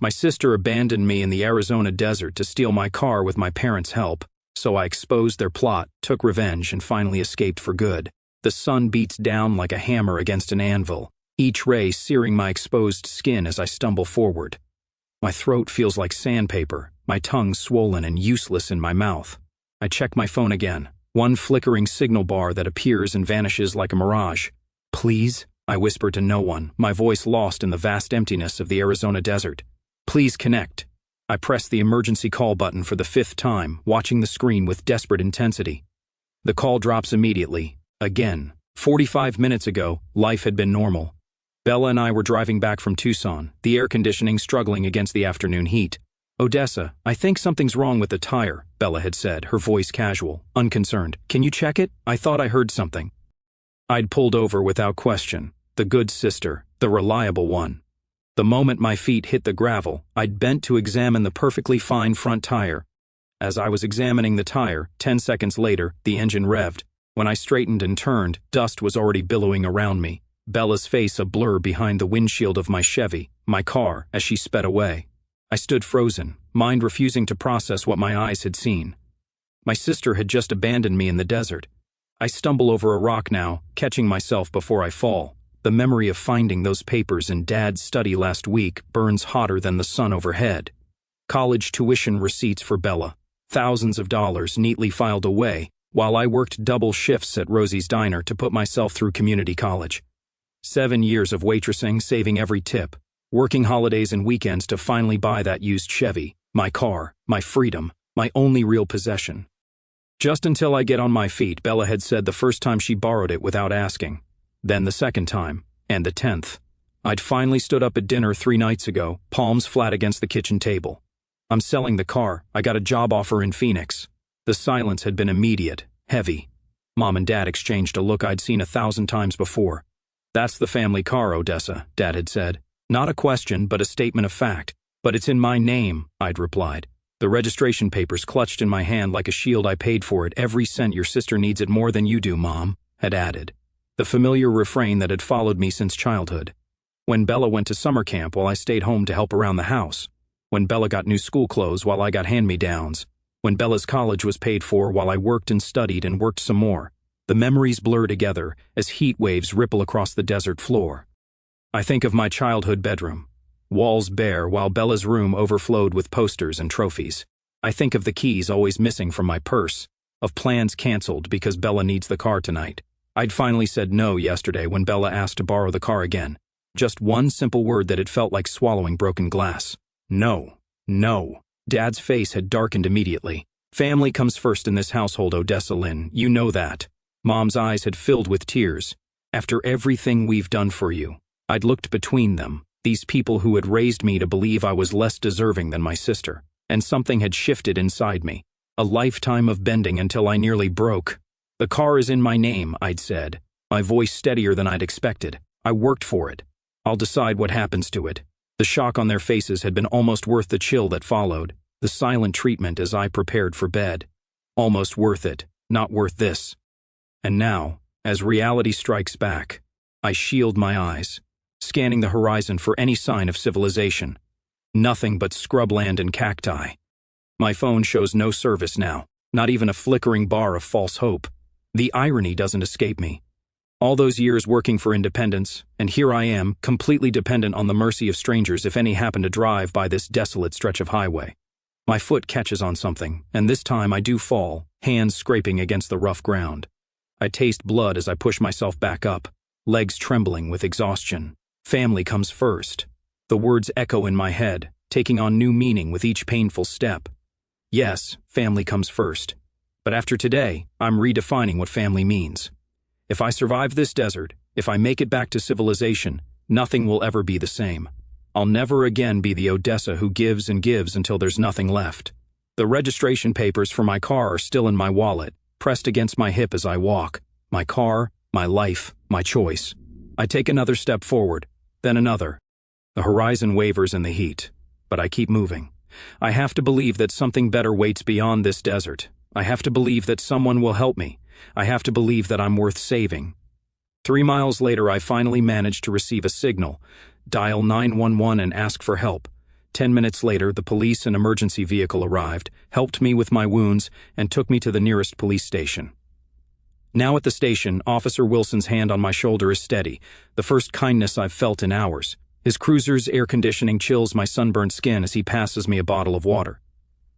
My sister abandoned me in the Arizona desert to steal my car with my parents' help, so I exposed their plot, took revenge, and finally escaped for good. The sun beats down like a hammer against an anvil, each ray searing my exposed skin as I stumble forward. My throat feels like sandpaper, my tongue swollen and useless in my mouth. I check my phone again, one flickering signal bar that appears and vanishes like a mirage. "Please?" I whisper to no one, my voice lost in the vast emptiness of the Arizona desert. "Please connect." I press the emergency call button for the 5th time, watching the screen with desperate intensity. The call drops immediately. Again. 45 minutes ago, life had been normal. Bella and I were driving back from Tucson, the air conditioning struggling against the afternoon heat. "Odessa, I think something's wrong with the tire," Bella had said, her voice casual, unconcerned. "Can you check it? I thought I heard something." I'd pulled over without question, the good sister, the reliable one. The moment my feet hit the gravel, I'd bent to examine the perfectly fine front tire. As I was examining the tire, 10 seconds later, the engine revved. When I straightened and turned, dust was already billowing around me, Bella's face a blur behind the windshield of my Chevy, my car, as she sped away. I stood frozen, mind refusing to process what my eyes had seen. My sister had just abandoned me in the desert. I stumble over a rock now, catching myself before I fall. The memory of finding those papers in Dad's study last week burns hotter than the sun overhead. College tuition receipts for Bella, thousands of dollars neatly filed away, while I worked double shifts at Rosie's Diner to put myself through community college. 7 years of waitressing, saving every tip, working holidays and weekends to finally buy that used Chevy, my car, my freedom, my only real possession. "Just until I get on my feet," Bella had said the first time she borrowed it without asking. Then the second time, and the 10th. I'd finally stood up at dinner 3 nights ago, palms flat against the kitchen table. "I'm selling the car. I got a job offer in Phoenix." The silence had been immediate, heavy. Mom and Dad exchanged a look I'd seen 1,000 times before. "That's the family car, Odessa," Dad had said. Not a question, but a statement of fact. "But it's in my name," I'd replied. The registration papers clutched in my hand like a shield. "I paid for it, every cent. Your sister needs it more than you do, Mom," had added. The familiar refrain that had followed me since childhood. When Bella went to summer camp while I stayed home to help around the house. When Bella got new school clothes while I got hand-me-downs. When Bella's college was paid for while I worked and studied and worked some more. The memories blur together as heat waves ripple across the desert floor. I think of my childhood bedroom. Walls bare while Bella's room overflowed with posters and trophies. I think of the keys always missing from my purse. Of plans canceled because Bella needs the car tonight. I'd finally said no yesterday when Bella asked to borrow the car again. Just one simple word that it felt like swallowing broken glass. No. No. Dad's face had darkened immediately. "Family comes first in this household, Odessa Lynn. You know that." Mom's eyes had filled with tears. "After everything we've done for you." I'd looked between them, these people who had raised me to believe I was less deserving than my sister. And something had shifted inside me. A lifetime of bending until I nearly broke. "The car is in my name," I'd said, my voice steadier than I'd expected. "I worked for it. I'll decide what happens to it." The shock on their faces had been almost worth the chill that followed, the silent treatment as I prepared for bed. Almost worth it, not worth this. And now, as reality strikes back, I shield my eyes, scanning the horizon for any sign of civilization. Nothing but scrubland and cacti. My phone shows no service now, not even a flickering bar of false hope. The irony doesn't escape me. All those years working for independence, and here I am, completely dependent on the mercy of strangers if any happen to drive by this desolate stretch of highway. My foot catches on something, and this time I do fall, hands scraping against the rough ground. I taste blood as I push myself back up, legs trembling with exhaustion. Family comes first. The words echo in my head, taking on new meaning with each painful step. Yes, family comes first. But after today, I'm redefining what family means. If I survive this desert, if I make it back to civilization, nothing will ever be the same. I'll never again be the Odessa who gives and gives until there's nothing left. The registration papers for my car are still in my wallet, pressed against my hip as I walk. My car, my life, my choice. I take another step forward, then another. The horizon wavers in the heat, but I keep moving. I have to believe that something better waits beyond this desert. I have to believe that someone will help me. I have to believe that I'm worth saving. 3 miles later, I finally managed to receive a signal. Dial 911 and ask for help. 10 minutes later, the police and emergency vehicle arrived, helped me with my wounds, and took me to the nearest police station. Now at the station, Officer Wilson's hand on my shoulder is steady, the first kindness I've felt in hours. His cruiser's air conditioning chills my sunburned skin as he passes me a bottle of water.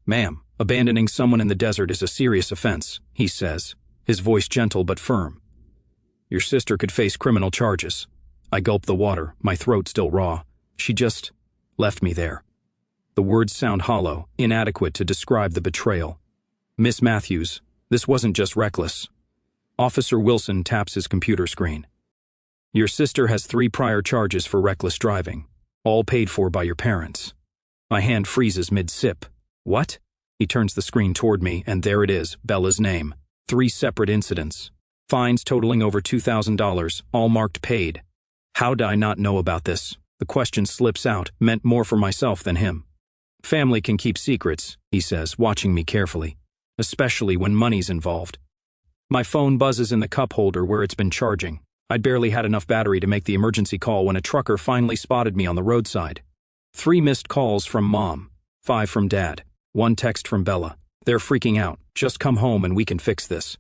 "Ma'am, abandoning someone in the desert is a serious offense," he says, his voice gentle but firm. "Your sister could face criminal charges." I gulp the water, my throat still raw. She just left me there. The words sound hollow, inadequate to describe the betrayal. "Miss Matthews, this wasn't just reckless." Officer Wilson taps his computer screen. "Your sister has 3 prior charges for reckless driving, all paid for by your parents." My hand freezes mid-sip. "What?" He turns the screen toward me, and there it is, Bella's name. 3 separate incidents. Fines totaling over $2,000, all marked paid. How did I not know about this? The question slips out, meant more for myself than him. "Family can keep secrets," he says, watching me carefully, "especially when money's involved." My phone buzzes in the cup holder where it's been charging. I'd barely had enough battery to make the emergency call when a trucker finally spotted me on the roadside. 3 missed calls from Mom, 5 from Dad, 1 text from Bella. They're freaking out. "Just come home and we can fix this."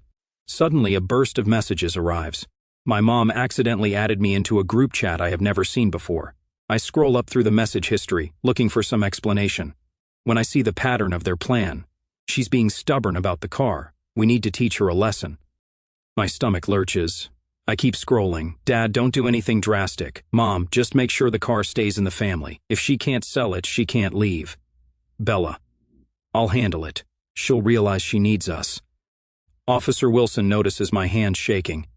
Suddenly, a burst of messages arrives. My mom accidentally added me into a group chat I have never seen before. I scroll up through the message history, looking for some explanation. When I see the pattern of their plan, she's being stubborn about the car. We need to teach her a lesson. My stomach lurches. I keep scrolling. "Dad, don't do anything drastic. Mom, just make sure the car stays in the family. If she can't sell it, she can't leave." Bella, "I'll handle it. She'll realize she needs us." Officer Wilson notices my hand shaking.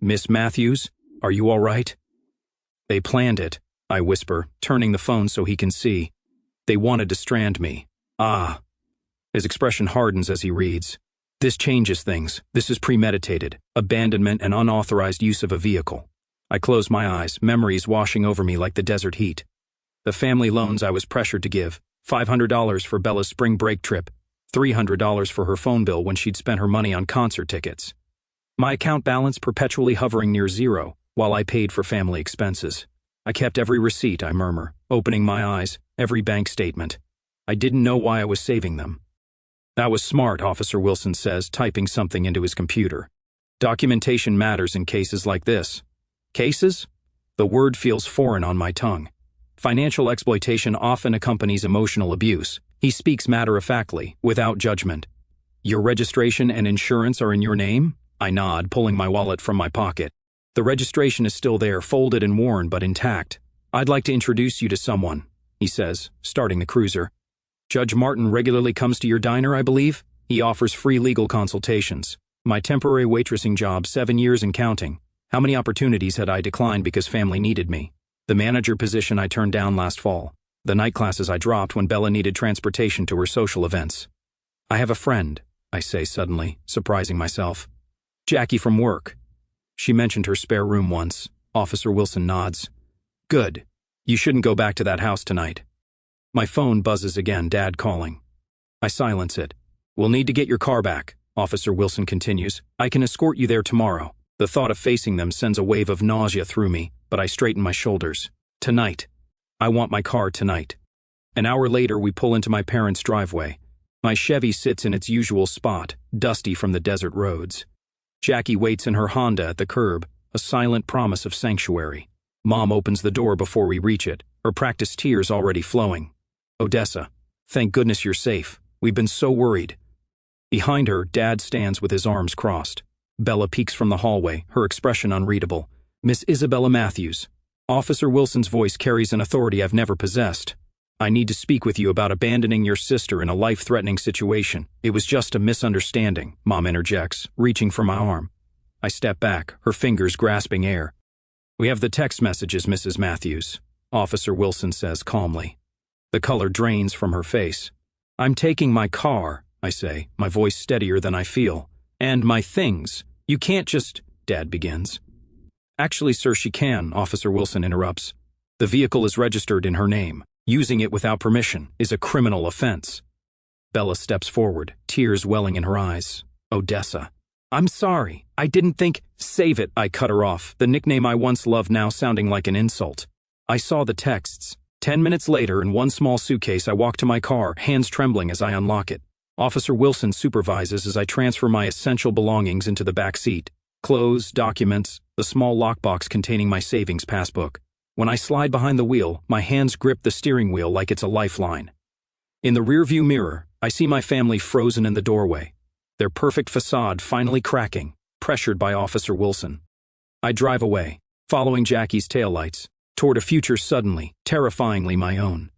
"Miss Matthews, are you all right?" "They planned it," I whisper, turning the phone so he can see. "They wanted to strand me." "Ah." His expression hardens as he reads. "This changes things. This is premeditated. Abandonment and unauthorized use of a vehicle." I close my eyes, memories washing over me like the desert heat. The family loans I was pressured to give, $500 for Bella's spring break trip, $300 for her phone bill when she'd spent her money on concert tickets. My account balance perpetually hovering near zero, while I paid for family expenses. I kept every receipt, I murmur, opening my eyes, every bank statement. I didn't know why I was saving them. "That was smart," Officer Wilson says, typing something into his computer. "Documentation matters in cases like this." Cases? The word feels foreign on my tongue. Financial exploitation often accompanies emotional abuse. He speaks matter-of-factly, without judgment. "Your registration and insurance are in your name?" I nod, pulling my wallet from my pocket. The registration is still there, folded and worn, but intact. "I'd like to introduce you to someone," he says, starting the cruiser. "Judge Martin regularly comes to your diner, I believe? He offers free legal consultations. My temporary waitressing job, 7 years and counting. How many opportunities had I declined because family needed me? The manager position I turned down last fall. The night classes I dropped when Bella needed transportation to her social events. I have a friend," I say suddenly, surprising myself. "Jackie from work. She mentioned her spare room once." Officer Wilson nods. "Good. You shouldn't go back to that house tonight." My phone buzzes again, Dad calling. I silence it. "We'll need to get your car back," Officer Wilson continues. "I can escort you there tomorrow." The thought of facing them sends a wave of nausea through me, but I straighten my shoulders. "Tonight. I want my car tonight." An hour later, we pull into my parents' driveway. My Chevy sits in its usual spot, dusty from the desert roads. Jackie waits in her Honda at the curb, a silent promise of sanctuary. Mom opens the door before we reach it, her practiced tears already flowing. "Odessa, thank goodness you're safe. We've been so worried." Behind her, Dad stands with his arms crossed. Bella peeks from the hallway, her expression unreadable. "Miss Isabella Matthews." Officer Wilson's voice carries an authority I've never possessed. "I need to speak with you about abandoning your sister in a life-threatening situation. It was just a misunderstanding," Mom interjects, reaching for my arm. I step back, her fingers grasping air. "We have the text messages, Mrs. Matthews," Officer Wilson says calmly. The color drains from her face. "I'm taking my car," I say, my voice steadier than I feel. "And my things. You can't just—" Dad begins. "Actually, sir, she can," Officer Wilson interrupts. "The vehicle is registered in her name. Using it without permission is a criminal offense." Bella steps forward, tears welling in her eyes. "Odessa. I'm sorry. I didn't think—" "Save it," I cut her off, the nickname I once loved now sounding like an insult. "I saw the texts. 10 minutes later, in one small suitcase, I walk to my car, hands trembling as I unlock it. Officer Wilson supervises as I transfer my essential belongings into the back seat. Clothes, documents, the small lockbox containing my savings passbook. When I slide behind the wheel, my hands grip the steering wheel like it's a lifeline. In the rearview mirror, I see my family frozen in the doorway, their perfect facade finally cracking, pressured by Officer Wilson. I drive away, following Jackie's taillights, toward a future suddenly, terrifyingly my own.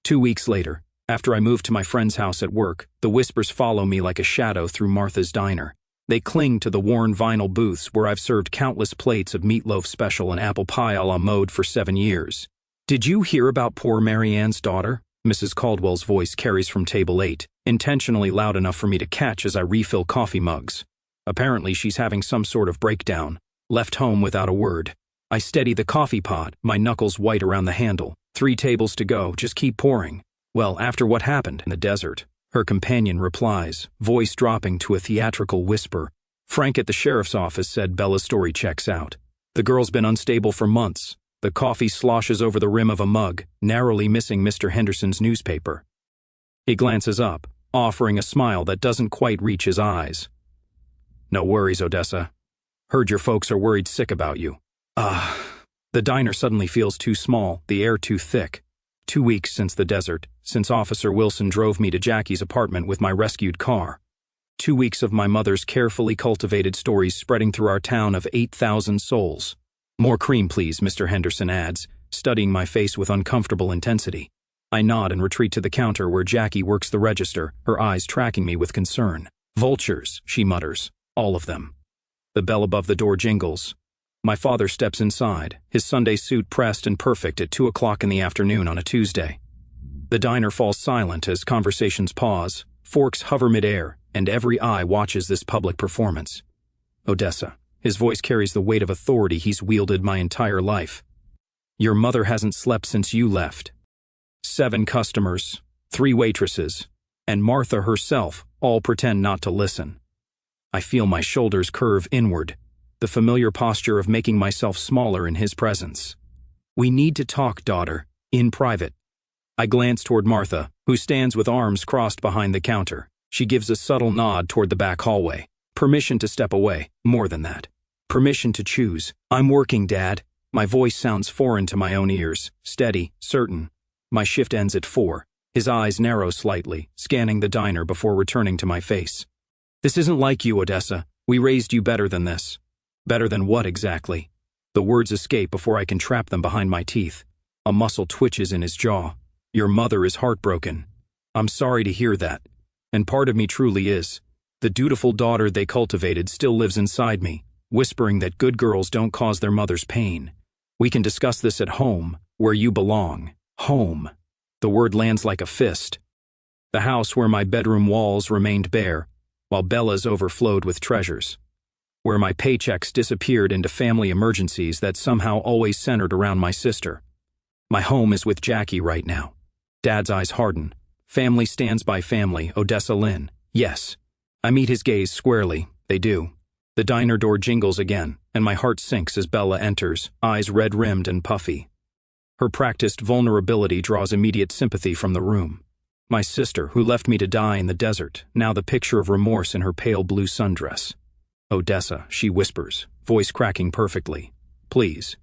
2 weeks later, after I move to my friend's house at work, the whispers follow me like a shadow through Martha's diner. They cling to the worn vinyl booths where I've served countless plates of meatloaf special and apple pie a la mode for 7 years. "Did you hear about poor Mary Ann's daughter?" Mrs. Caldwell's voice carries from table 8, intentionally loud enough for me to catch as I refill coffee mugs. Apparently she's having some sort of breakdown, left home without a word. I steady the coffee pot, my knuckles white around the handle. 3 tables to go, just keep pouring. "Well, after what happened in the desert," her companion replies, voice dropping to a theatrical whisper. "Frank at the sheriff's office said Bella's story checks out. The girl's been unstable for months." The coffee sloshes over the rim of a mug, narrowly missing Mr. Henderson's newspaper. He glances up, offering a smile that doesn't quite reach his eyes. "No worries, Odessa. Heard your folks are worried sick about you." The diner suddenly feels too small, the air too thick. 2 weeks since the desert, since Officer Wilson drove me to Jackie's apartment with my rescued car. 2 weeks of my mother's carefully cultivated stories spreading through our town of 8,000 souls. "More cream, please," Mr. Henderson adds, studying my face with uncomfortable intensity. I nod and retreat to the counter where Jackie works the register, her eyes tracking me with concern. "Vultures," she mutters. "All of them." The bell above the door jingles. My father steps inside, his Sunday suit pressed and perfect at 2 o'clock in the afternoon on a Tuesday. The diner falls silent as conversations pause, forks hover midair, and every eye watches this public performance. "Odessa." His voice carries the weight of authority he's wielded my entire life. "Your mother hasn't slept since you left. 7 customers, 3 waitresses, and Martha herself all pretend not to listen." I feel my shoulders curve inward, the familiar posture of making myself smaller in his presence. "We need to talk, daughter, in private." I glance toward Martha, who stands with arms crossed behind the counter. She gives a subtle nod toward the back hallway. Permission to step away, more than that. Permission to choose. "I'm working, Dad." My voice sounds foreign to my own ears, steady, certain. My shift ends at 4. His eyes narrow slightly, scanning the diner before returning to my face. "This isn't like you, Odessa. We raised you better than this." "Better than what exactly?" The words escape before I can trap them behind my teeth. A muscle twitches in his jaw. "Your mother is heartbroken." "I'm sorry to hear that. And part of me truly is. The dutiful daughter they cultivated still lives inside me, whispering that good girls don't cause their mothers pain. We can discuss this at home, where you belong. Home." The word lands like a fist. The house where my bedroom walls remained bare, while Bella's overflowed with treasures. Where my paychecks disappeared into family emergencies that somehow always centered around my sister. My home is with Jackie right now. Dad's eyes harden. "Family stands by family, Odessa Lynn." "Yes." I meet his gaze squarely. They do. The diner door jingles again, and my heart sinks as Bella enters, eyes red-rimmed and puffy. Her practiced vulnerability draws immediate sympathy from the room. My sister, who left me to die in the desert, now the picture of remorse in her pale blue sundress. "Odessa," she whispers, voice cracking perfectly. "Please."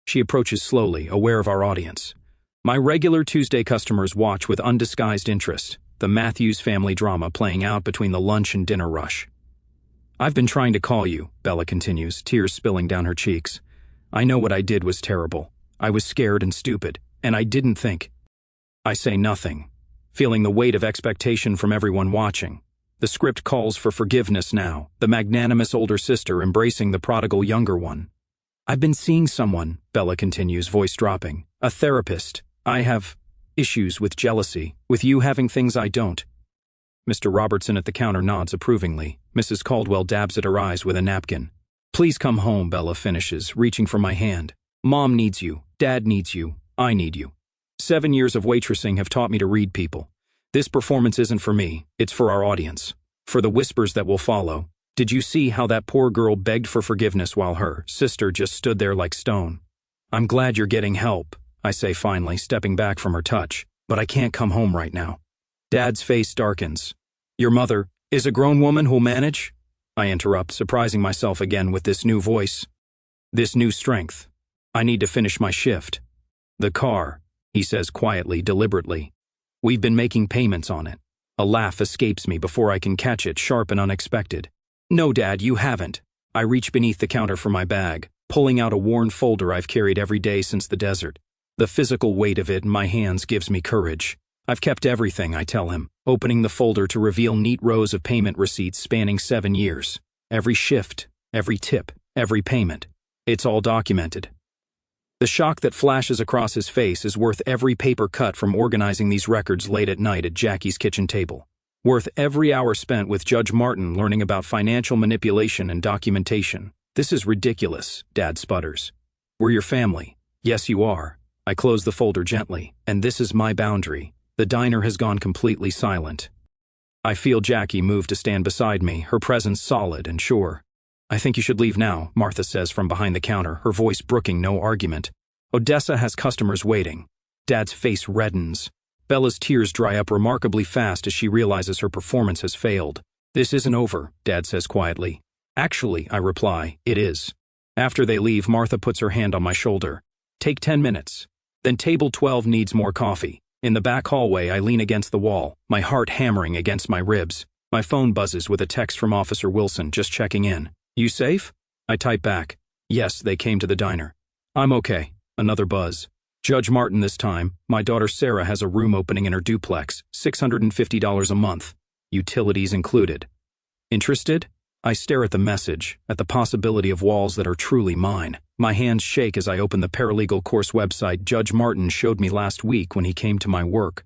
She approaches slowly, aware of our audience. My regular Tuesday customers watch with undisguised interest, the Matthews family drama playing out between the lunch and dinner rush. "I've been trying to call you," Bella continues, tears spilling down her cheeks. "I know what I did was terrible. I was scared and stupid, and I didn't think." I say nothing, feeling the weight of expectation from everyone watching. The script calls for forgiveness now, the magnanimous older sister embracing the prodigal younger one. "I've been seeing someone," Bella continues, voice dropping. "A therapist. I have issues with jealousy, with you having things I don't." Mr. Robertson at the counter nods approvingly. Mrs. Caldwell dabs at her eyes with a napkin. "Please come home," Bella finishes, reaching for my hand. "Mom needs you. Dad needs you. I need you. 7 years of waitressing have taught me to read people. This performance isn't for me, it's for our audience. For the whispers that will follow. Did you see how that poor girl begged for forgiveness while her sister just stood there like stone? I'm glad you're getting help. I say finally, stepping back from her touch. But I can't come home right now. Dad's face darkens. Your mother is a grown woman who'll manage? I interrupt, surprising myself again with this new voice. This new strength. I need to finish my shift. The car, he says quietly, deliberately. We've been making payments on it. A laugh escapes me before I can catch it, sharp and unexpected. No, Dad, you haven't. I reach beneath the counter for my bag, pulling out a worn folder I've carried every day since the desert. The physical weight of it in my hands gives me courage. I've kept everything, I tell him, opening the folder to reveal neat rows of payment receipts spanning 7 years. Every shift, every tip, every payment. It's all documented. The shock that flashes across his face is worth every paper cut from organizing these records late at night at Jackie's kitchen table. Worth every hour spent with Judge Martin learning about financial manipulation and documentation. This is ridiculous, Dad sputters. We're your family. Yes, you are. I close the folder gently, and this is my boundary. The diner has gone completely silent. I feel Jackie move to stand beside me, her presence solid and sure. I think you should leave now, Martha says from behind the counter, her voice brooking no argument. Odessa has customers waiting. Dad's face reddens. Bella's tears dry up remarkably fast as she realizes her performance has failed. This isn't over, Dad says quietly. Actually, I reply, it is. After they leave, Martha puts her hand on my shoulder. Take 10 minutes. Then table 12 needs more coffee. In the back hallway, I lean against the wall, my heart hammering against my ribs. My phone buzzes with a text from Officer Wilson, just checking in. You safe? I type back. Yes, they came to the diner. I'm okay. Another buzz. Judge Martin this time. My daughter Sarah has a room opening in her duplex, $650 a month. Utilities included. Interested? I stare at the message, at the possibility of walls that are truly mine. My hands shake as I open the paralegal course website Judge Martin showed me last week when he came to my work.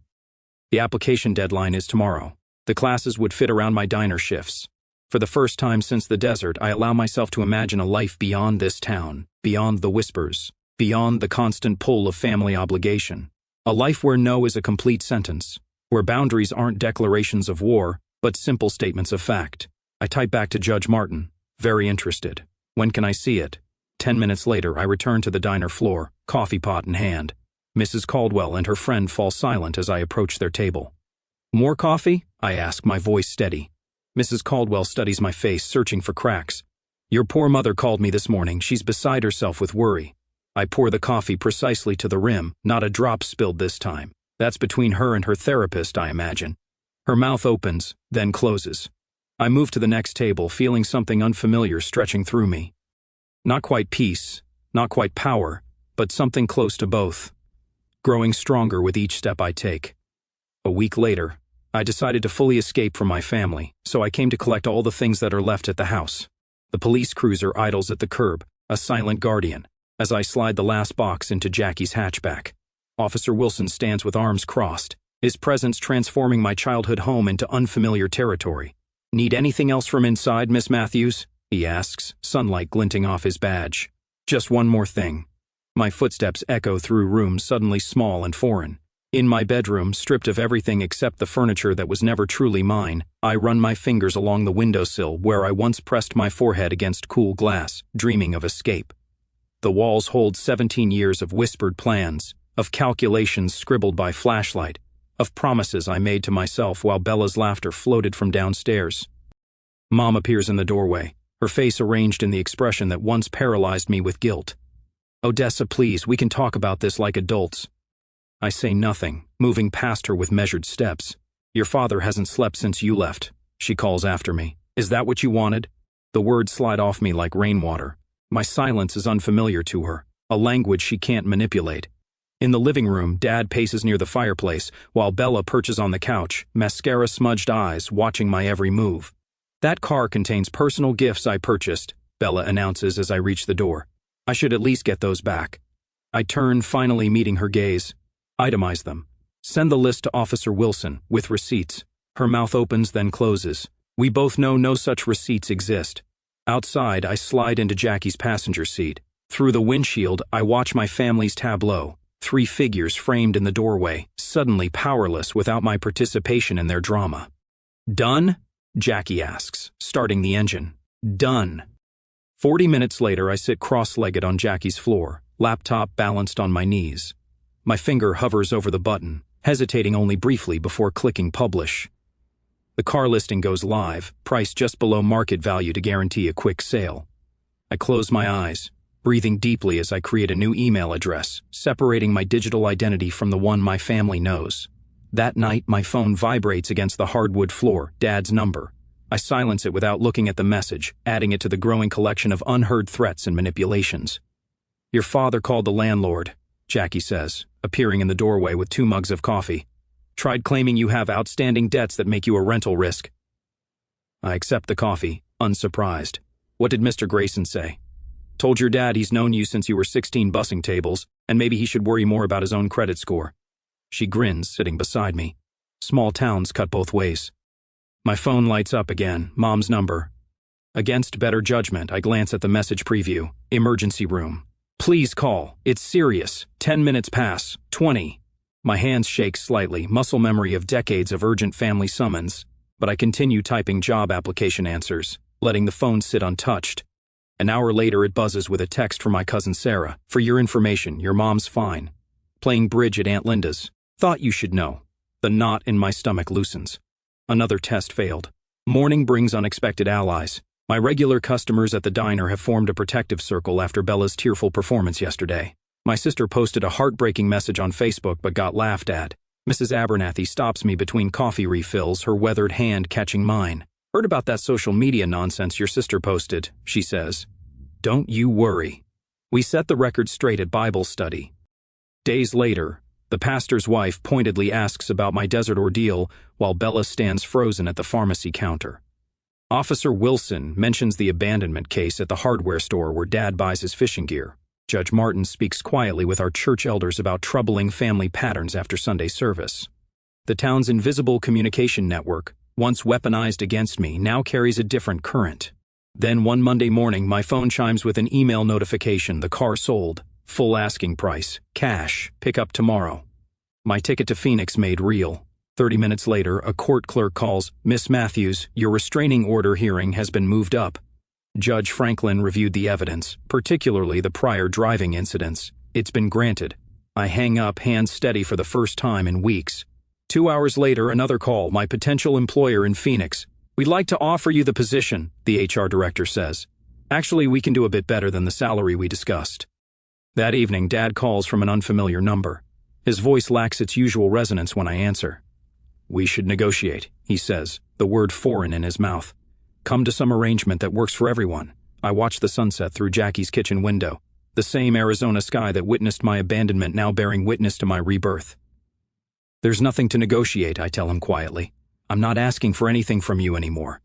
The application deadline is tomorrow. The classes would fit around my diner shifts. For the first time since the desert, I allow myself to imagine a life beyond this town, beyond the whispers, beyond the constant pull of family obligation. A life where no is a complete sentence, where boundaries aren't declarations of war, but simple statements of fact. I type back to Judge Martin, very interested. When can I see it? 10 minutes later, I return to the diner floor, coffee pot in hand. Mrs. Caldwell and her friend fall silent as I approach their table. More coffee? I ask, my voice steady. Mrs. Caldwell studies my face, searching for cracks. Your poor mother called me this morning. She's beside herself with worry. I pour the coffee precisely to the rim, not a drop spilled this time. That's between her and her therapist, I imagine. Her mouth opens, then closes. I move to the next table, feeling something unfamiliar stretching through me. Not quite peace, not quite power, but something close to both. Growing stronger with each step I take. A week later, I decided to fully escape from my family, so I came to collect all the things that are left at the house. The police cruiser idles at the curb, a silent guardian, as I slide the last box into Jackie's hatchback. Officer Wilson stands with arms crossed, his presence transforming my childhood home into unfamiliar territory. Need anything else from inside, Miss Matthews? He asks, sunlight glinting off his badge. Just one more thing. My footsteps echo through rooms suddenly small and foreign. In my bedroom, stripped of everything except the furniture that was never truly mine, I run my fingers along the windowsill where I once pressed my forehead against cool glass, dreaming of escape. The walls hold 17 years of whispered plans, of calculations scribbled by flashlight, of promises I made to myself while Bella's laughter floated from downstairs. Mom appears in the doorway, her face arranged in the expression that once paralyzed me with guilt. Odessa, please, we can talk about this like adults. I say nothing, moving past her with measured steps. Your father hasn't slept since you left, she calls after me. Is that what you wanted? The words slide off me like rainwater. My silence is unfamiliar to her, a language she can't manipulate. In the living room, Dad paces near the fireplace, while Bella perches on the couch, mascara-smudged eyes, watching my every move. That car contains personal gifts I purchased, Bella announces as I reach the door. I should at least get those back. I turn, finally meeting her gaze. Itemize them. Send the list to Officer Wilson, with receipts. Her mouth opens, then closes. We both know no such receipts exist. Outside, I slide into Jackie's passenger seat. Through the windshield, I watch my family's tableau. 3 figures framed in the doorway, suddenly powerless without my participation in their drama. Done? Jackie asks, starting the engine. Done. 40 minutes later, I sit cross-legged on Jackie's floor, laptop balanced on my knees. My finger hovers over the button, hesitating only briefly before clicking publish. The car listing goes live, priced just below market value to guarantee a quick sale. I close my eyes, breathing deeply as I create a new email address, separating my digital identity from the one my family knows. That night, my phone vibrates against the hardwood floor, Dad's number. I silence it without looking at the message, adding it to the growing collection of unheard threats and manipulations. "Your father called the landlord," Jackie says, appearing in the doorway with 2 mugs of coffee. "Tried claiming you have outstanding debts that make you a rental risk." I accept the coffee, unsurprised. "What did Mr. Grayson say?" "Told your dad he's known you since you were 16 bussing tables, and maybe he should worry more about his own credit score." She grins, sitting beside me. Small towns cut both ways. My phone lights up again, Mom's number. Against better judgment, I glance at the message preview. Emergency room. "Please call. It's serious. 10 minutes pass. 20. My hands shake slightly, muscle memory of decades of urgent family summons, but I continue typing job application answers, letting the phone sit untouched. An hour later, it buzzes with a text from my cousin Sarah. "For your information, your mom's fine. Playing bridge at Aunt Linda's. Thought you should know." The knot in my stomach loosens. Another test failed. Morning brings unexpected allies. My regular customers at the diner have formed a protective circle after Bella's tearful performance yesterday. My sister posted a heartbreaking message on Facebook but got laughed at. Mrs. Abernathy stops me between coffee refills, her weathered hand catching mine. "Heard about that social media nonsense your sister posted," she says. "Don't you worry." We set the record straight at Bible study. Days later, the pastor's wife pointedly asks about my desert ordeal while Bella stands frozen at the pharmacy counter. Officer Wilson mentions the abandonment case at the hardware store where Dad buys his fishing gear. Judge Martin speaks quietly with our church elders about troubling family patterns after Sunday service. The town's invisible communication network, once weaponized against me, now carries a different current. Then one Monday morning, my phone chimes with an email notification: the car sold, full asking price, cash, pick up tomorrow. My ticket to Phoenix made real. 30 minutes later, a court clerk calls, "Miss Matthews, your restraining order hearing has been moved up." Judge Franklin reviewed the evidence, particularly the prior driving incidents. "It's been granted." I hang up, hands steady for the first time in weeks. 2 hours later, another call, my potential employer in Phoenix. "We'd like to offer you the position," the HR director says. "Actually, we can do a bit better than the salary we discussed." That evening, Dad calls from an unfamiliar number. His voice lacks its usual resonance when I answer. "We should negotiate," he says, the word foreign in his mouth. "Come to some arrangement that works for everyone." I watch the sunset through Jackie's kitchen window, the same Arizona sky that witnessed my abandonment now bearing witness to my rebirth. "There's nothing to negotiate," I tell him quietly. "I'm not asking for anything from you anymore."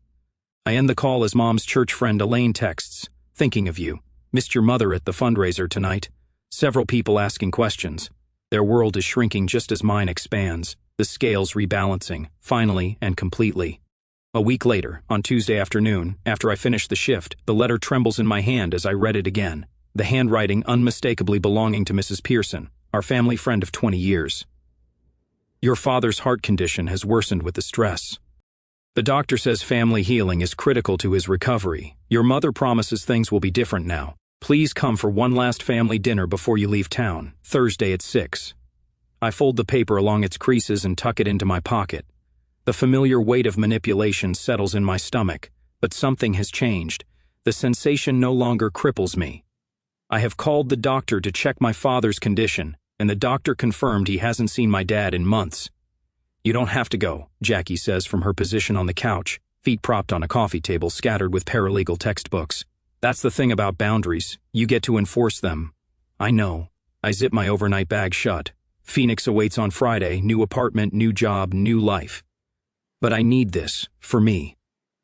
I end the call as Mom's church friend Elaine texts, "Thinking of you. Missed your mother at the fundraiser tonight." Several people asking questions. Their world is shrinking just as mine expands, the scales rebalancing, finally and completely. A week later, on Tuesday afternoon, after I finish the shift, the letter trembles in my hand as I read it again, the handwriting unmistakably belonging to Mrs. Pearson, our family friend of 20 years. "Your father's heart condition has worsened with the stress. The doctor says family healing is critical to his recovery. Your mother promises things will be different now. Please come for one last family dinner before you leave town, Thursday at 6. I fold the paper along its creases and tuck it into my pocket. The familiar weight of manipulation settles in my stomach, but something has changed. The sensation no longer cripples me. I have called the doctor to check my father's condition, and the doctor confirmed he hasn't seen my dad in months. "You don't have to go," Jackie says from her position on the couch, feet propped on a coffee table scattered with paralegal textbooks. "That's the thing about boundaries. You get to enforce them." "I know." I zip my overnight bag shut. Phoenix awaits on Friday, new apartment, new job, new life. But I need this, for me.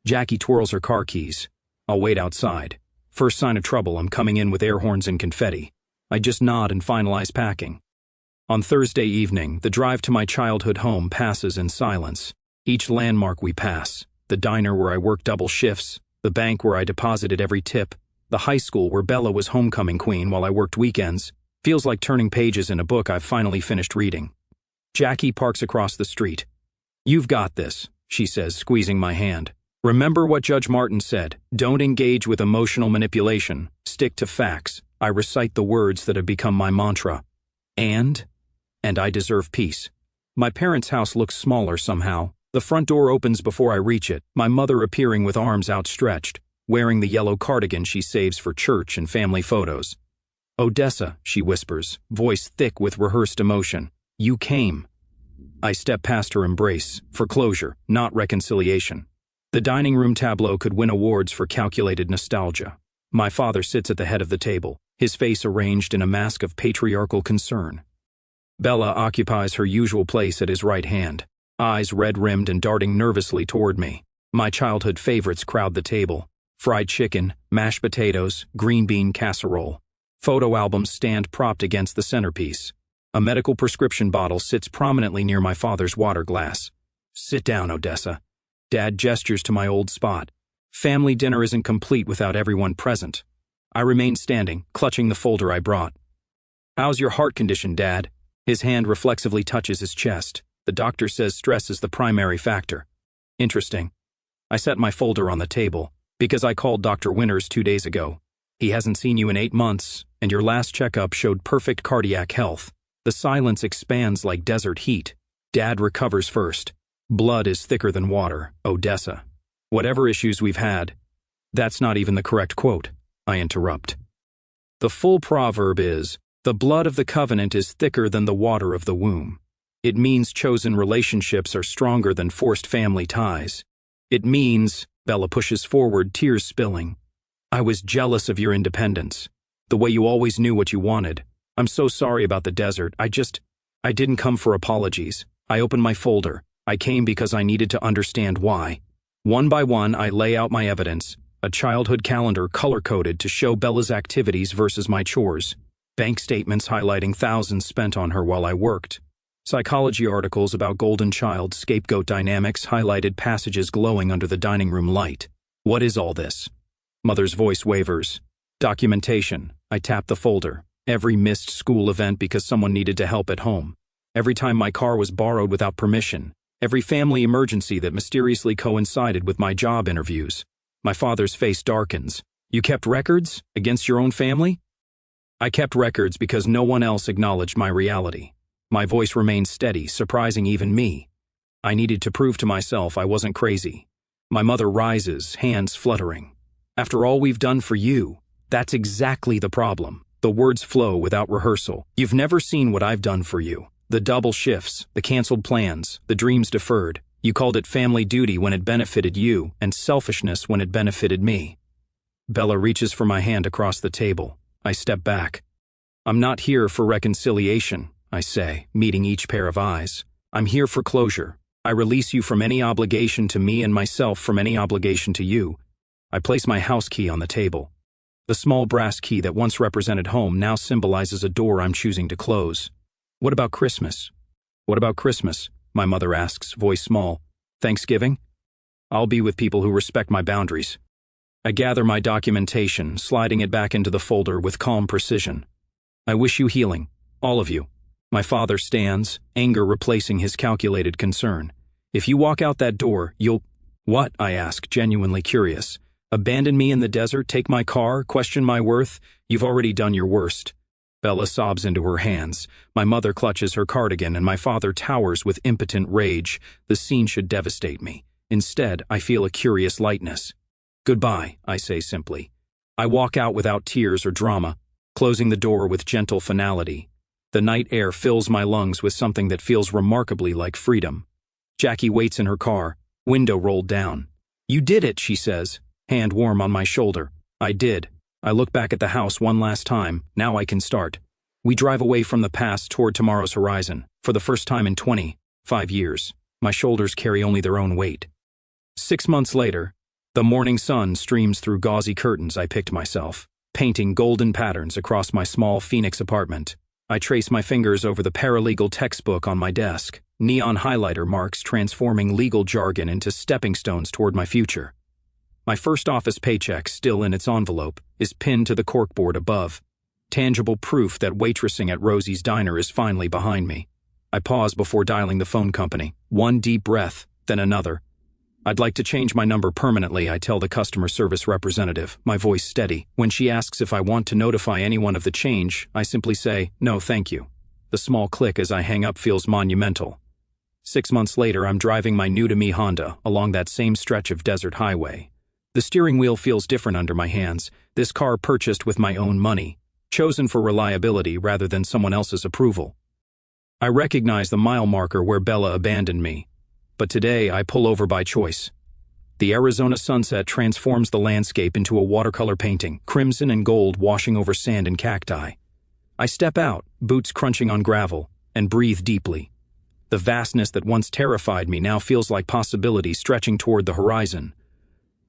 Jackie twirls her car keys. I'll wait outside. First sign of trouble, I'm coming in with air horns and confetti. I just nod and finalize packing. On Thursday evening, the drive to my childhood home passes in silence. Each landmark we pass, the diner where I worked double shifts, the bank where I deposited every tip, the high school where Bella was homecoming queen while I worked weekends, feels like turning pages in a book I've finally finished reading. Jackie parks across the street. "You've got this," she says, squeezing my hand. "Remember what Judge Martin said. Don't engage with emotional manipulation. Stick to facts." I recite the words that have become my mantra. "And?" and I deserve peace. My parents' house looks smaller somehow. The front door opens before I reach it, my mother appearing with arms outstretched, wearing the yellow cardigan she saves for church and family photos. "Odessa," she whispers, voice thick with rehearsed emotion. "You came." I step past her embrace, for closure, not reconciliation. The dining room tableau could win awards for calculated nostalgia. My father sits at the head of the table, his face arranged in a mask of patriarchal concern. Bella occupies her usual place at his right hand, eyes red-rimmed and darting nervously toward me. My childhood favorites crowd the table: fried chicken, mashed potatoes, green bean casserole. Photo albums stand propped against the centerpiece. A medical prescription bottle sits prominently near my father's water glass. "Sit down, Odessa." Dad gestures to my old spot. Family dinner isn't complete without everyone present. I remain standing, clutching the folder I brought. "How's your heart condition, Dad?" His hand reflexively touches his chest. The doctor says stress is the primary factor. Interesting. I set my folder on the table, because I called Dr. Winters 2 days ago. He hasn't seen you in 8 months, and your last checkup showed perfect cardiac health. The silence expands like desert heat. Dad recovers first. Blood is thicker than water, Odessa. Whatever issues we've had. That's not even the correct quote, I interrupt. The full proverb is, "The blood of the covenant is thicker than the water of the womb." It means chosen relationships are stronger than forced family ties. It means, Bella pushes forward, tears spilling, "I was jealous of your independence. The way you always knew what you wanted. I'm so sorry about the desert. I didn't come for apologies. I opened my folder. I came because I needed to understand why. One by one, I lay out my evidence, a childhood calendar color-coded to show Bella's activities versus my chores, bank statements highlighting thousands spent on her while I worked, psychology articles about golden child scapegoat dynamics highlighted passages glowing under the dining room light. What is all this? Mother's voice wavers. Documentation. I tap the folder. Every missed school event because someone needed to help at home. Every time my car was borrowed without permission. Every family emergency that mysteriously coincided with my job interviews. My father's face darkens. "You kept records? Against your own family?" "I kept records because no one else acknowledged my reality." My voice remained steady, surprising even me. I needed to prove to myself I wasn't crazy. My mother rises, hands fluttering. "After all we've done for you." That's exactly the problem. The words flow without rehearsal. "You've never seen what I've done for you. The double shifts, the canceled plans, the dreams deferred. You called it family duty when it benefited you, and selfishness when it benefited me." Bella reaches for my hand across the table. I step back. "I'm not here for reconciliation," I say, meeting each pair of eyes. "I'm here for closure. I release you from any obligation to me and myself from any obligation to you." I place my house key on the table. The small brass key that once represented home now symbolizes a door I'm choosing to close. "What about Christmas?" "What about Christmas?" my mother asks, voice small. "Thanksgiving?" "I'll be with people who respect my boundaries." I gather my documentation, sliding it back into the folder with calm precision. "I wish you healing, all of you." My father stands, anger replacing his calculated concern. "If you walk out that door, you'll—" "What?" I ask, genuinely curious. "Abandon me in the desert, take my car, question my worth? You've already done your worst." Bella sobs into her hands. My mother clutches her cardigan and my father towers with impotent rage. The scene should devastate me. Instead, I feel a curious lightness. "Goodbye," I say simply. I walk out without tears or drama, closing the door with gentle finality. The night air fills my lungs with something that feels remarkably like freedom. Jackie waits in her car, window rolled down. "You did it," she says, hand warm on my shoulder. I did. I look back at the house one last time. Now I can start. We drive away from the past toward tomorrow's horizon. For the first time in 25 years, my shoulders carry only their own weight. 6 months later, the morning sun streams through gauzy curtains I picked myself, painting golden patterns across my small Phoenix apartment. I trace my fingers over the paralegal textbook on my desk, neon highlighter marks transforming legal jargon into stepping stones toward my future. My first office paycheck, still in its envelope, is pinned to the corkboard above. Tangible proof that waitressing at Rosie's Diner is finally behind me. I pause before dialing the phone company. One deep breath, then another. "I'd like to change my number permanently," I tell the customer service representative, my voice steady. When she asks if I want to notify anyone of the change, I simply say, "No, thank you." The small click as I hang up feels monumental. 6 months later, I'm driving my new-to-me Honda along that same stretch of desert highway. The steering wheel feels different under my hands. This car purchased with my own money, chosen for reliability rather than someone else's approval. I recognize the mile marker where Bella abandoned me, but today I pull over by choice. The Arizona sunset transforms the landscape into a watercolor painting, crimson and gold washing over sand and cacti. I step out, boots crunching on gravel, and breathe deeply. The vastness that once terrified me now feels like possibility stretching toward the horizon.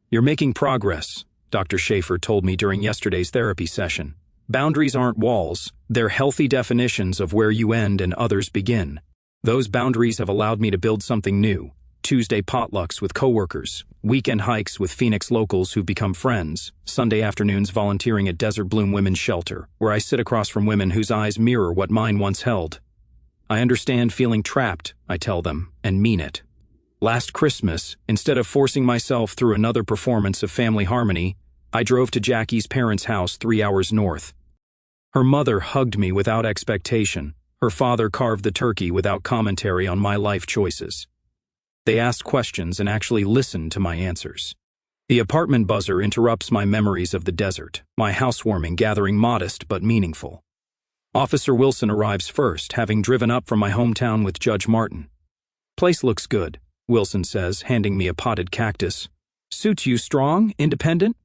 "You're making progress," Dr. Schaefer told me during yesterday's therapy session. "Boundaries aren't walls, they're healthy definitions of where you end and others begin. Those boundaries have allowed me to build something new. Tuesday potlucks with coworkers, weekend hikes with Phoenix locals who've become friends, Sunday afternoons volunteering at Desert Bloom Women's Shelter, where I sit across from women whose eyes mirror what mine once held. I understand feeling trapped," I tell them, and mean it. Last Christmas, instead of forcing myself through another performance of family harmony, I drove to Jackie's parents' house 3 hours north. Her mother hugged me without expectation. Her father carved the turkey without commentary on my life choices. They asked questions and actually listened to my answers. The apartment buzzer interrupts my memories of the desert, my housewarming gathering modest but meaningful. Officer Wilson arrives first, having driven up from my hometown with Judge Martin. "Place looks good," Wilson says, handing me a potted cactus. "Suits you strong, independent?"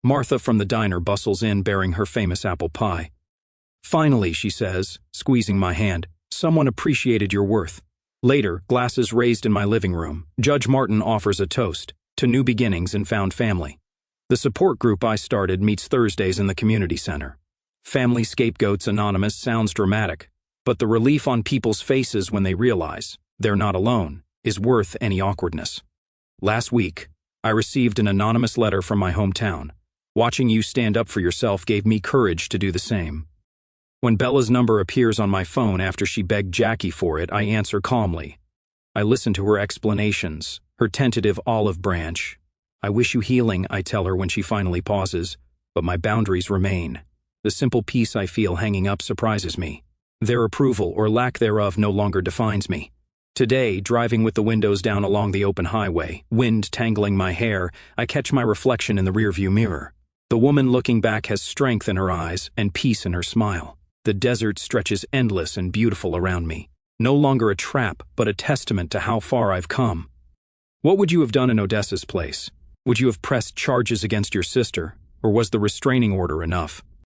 Martha from the diner bustles in bearing her famous apple pie. "Finally," she says, squeezing my hand, "someone appreciated your worth." Later, glasses raised in my living room, Judge Martin offers a toast to new beginnings and found family. The support group I started meets Thursdays in the community center. Family Scapegoats Anonymous sounds dramatic, but the relief on people's faces when they realize they're not alone is worth any awkwardness. Last week, I received an anonymous letter from my hometown. "Watching you stand up for yourself gave me courage to do the same." When Bella's number appears on my phone after she begged Jackie for it, I answer calmly. I listen to her explanations, her tentative olive branch. "I wish you healing," I tell her when she finally pauses, "but my boundaries remain." The simple peace I feel hanging up surprises me. Their approval or lack thereof no longer defines me. Today, driving with the windows down along the open highway, wind tangling my hair, I catch my reflection in the rearview mirror. The woman looking back has strength in her eyes and peace in her smile. The desert stretches endless and beautiful around me. No longer a trap, but a testament to how far I've come. What would you have done in Odessa's place? Would you have pressed charges against your sister, or was the restraining order enough?